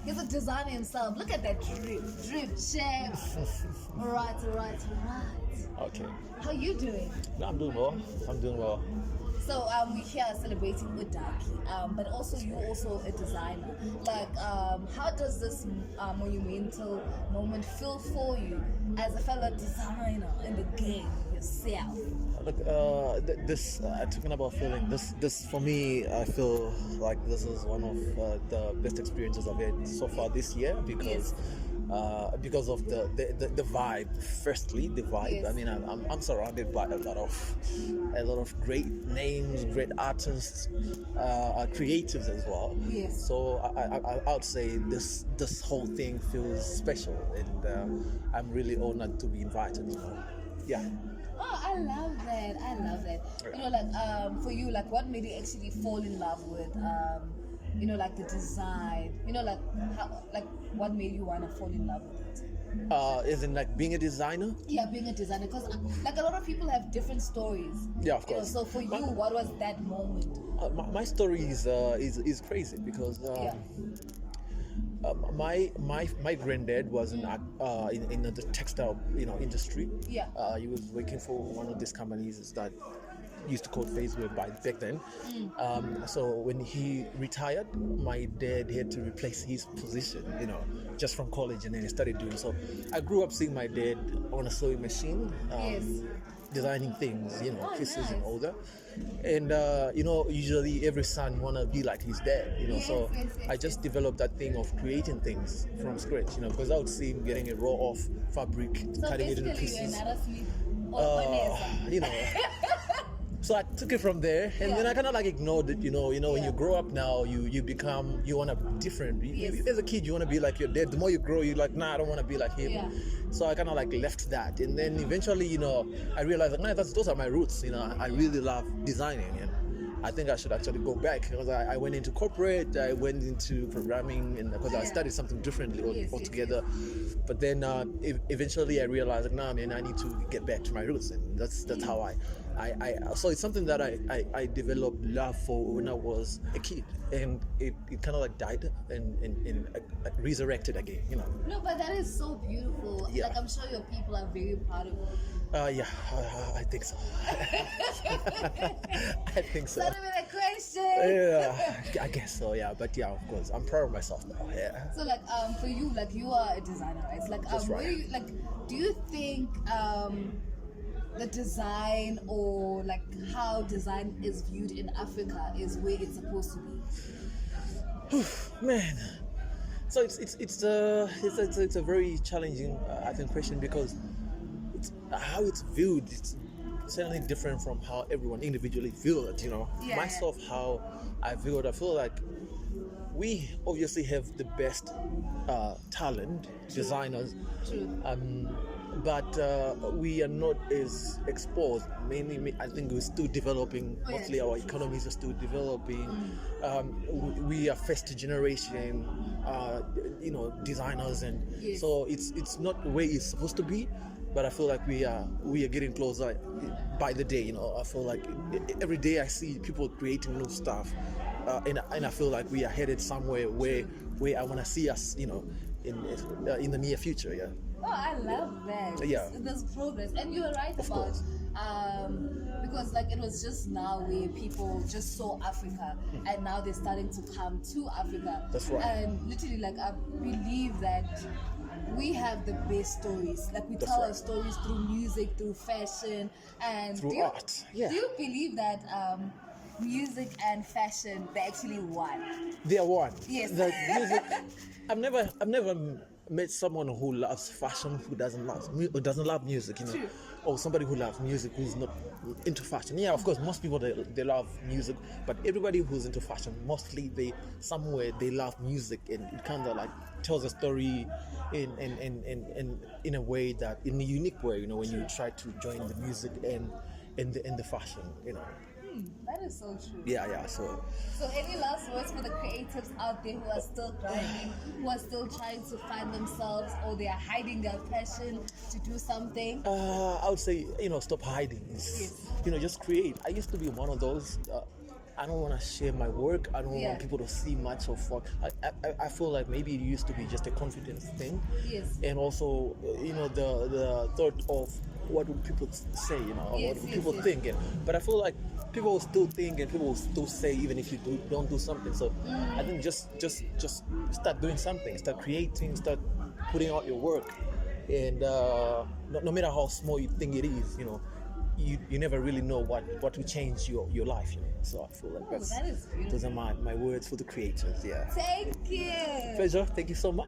He's a designer himself. Look at that drip, chef. Right. Okay. How you doing? No, I'm doing well. So we're here celebrating Udaki, but also you also a designer. Like, how does this monumental moment feel for you as a fellow designer in the game yourself? Look, this talking about feeling. This for me, I feel like this is one of the best experiences I've had so far this year because of the vibe. Firstly, the vibe. Yes. I mean, I'm surrounded by a lot of great names, great artists, creatives as well. Yes. So I would say this whole thing feels special, and I'm really honored to be invited. Yeah. Oh, I love that. You know, like for you, like what made you actually fall in love with you know, like the design, you know, like how, like what made you want to fall in love with it? Isn't like being a designer? Yeah, being a designer, because like a lot of people have different stories. Yeah, of course. So for you, what was that moment? My story is crazy because my granddad was in the textile industry. Yeah. He was working for one of these companies that used to call Facebook back then. So when he retired, my dad had to replace his position, just from college, and then he started doing so. I grew up seeing my dad on a sewing machine, designing things, pieces nice. and all that. And usually every son wanna be like his dad, so I just developed that thing of creating things from scratch, because I would see him getting a roll of fabric, So cutting it into basically, you're pieces. not asleep or So I took it from there, and then I kind of like ignored it. When you grow up now, you want to be different. Yes. As a kid, you want to be like your dad. The more you grow, you're like, nah, I don't want to be like him. Yeah. So I kind of like left that, and then eventually, I realized like, nah, those are my roots. I really love designing, and I think I should actually go back because I went into corporate, I went into programming, and because I studied something differently altogether. But then eventually I realized, like, nah, man, I need to get back to my roots, and that's how I so it's something that I developed love for when I was a kid, and it kind of like died and like resurrected again, No, but that is so beautiful. Yeah. Like I'm sure your people are very proud of you. I think so. I think so. Not even a question. Yeah, I guess so. Yeah, but yeah, of course, I'm proud of myself now. Yeah. So like for you, like you are a designer, right? Like That's right. where you, like do you think the design or like how design is viewed in Africa is where it's supposed to be? Man, so it's a very challenging I think question because how it's viewed, it's certainly different from how everyone individually feels it. Yeah. Myself, how I feel it, I feel like we obviously have the best talent, designers. True. But we are not as exposed. Mainly, I think we're still developing. Mostly our economies are still developing. We are first generation, designers, and so it's not the way it's supposed to be. But I feel like we are getting closer by the day. I feel like every day I see people creating new stuff, and I feel like we are headed somewhere where I want to see us. In the near future. Yeah. Oh, I love that. Yeah. There's progress, and you were right Of about course. because like it was just now where people just saw Africa, and now they're starting to come to Africa. That's right. And literally, like I believe that we have the best stories. Like we That's tell right. our stories through music, through fashion, and Through do you, art. Yeah. Do you believe that music and fashion they actually one? They are one. Yes. The music. I've never met someone who loves fashion who doesn't love music. True. Or somebody who loves music who's not into fashion. Yeah, of course, most people they love music, but everybody who's into fashion, mostly they love music, and it kind of like tells a story in a way that in a unique way. When you try to join the music and the fashion. That is so true. Yeah. So any last words for the creatives out there who are still grinding, who are still trying to find themselves, or they are hiding their passion to do something? I would say, stop hiding. Just create. I used to be one of those. I don't want to share my work. I don't Yeah. want people to see much of what I feel like maybe it used to be just a confidence thing. Yes. And also, the thought of what would people say, or Yes, what would yes, people yes. think. But I feel like people will still think and people will still say even if you don't do something. So I think just start doing something, start creating, start putting out your work. And no matter how small you think it is, you never really know what will change your life. So I feel like Oh, that is beautiful. those are my words for the creators. Yeah. Thank you. Pleasure. Thank you so much.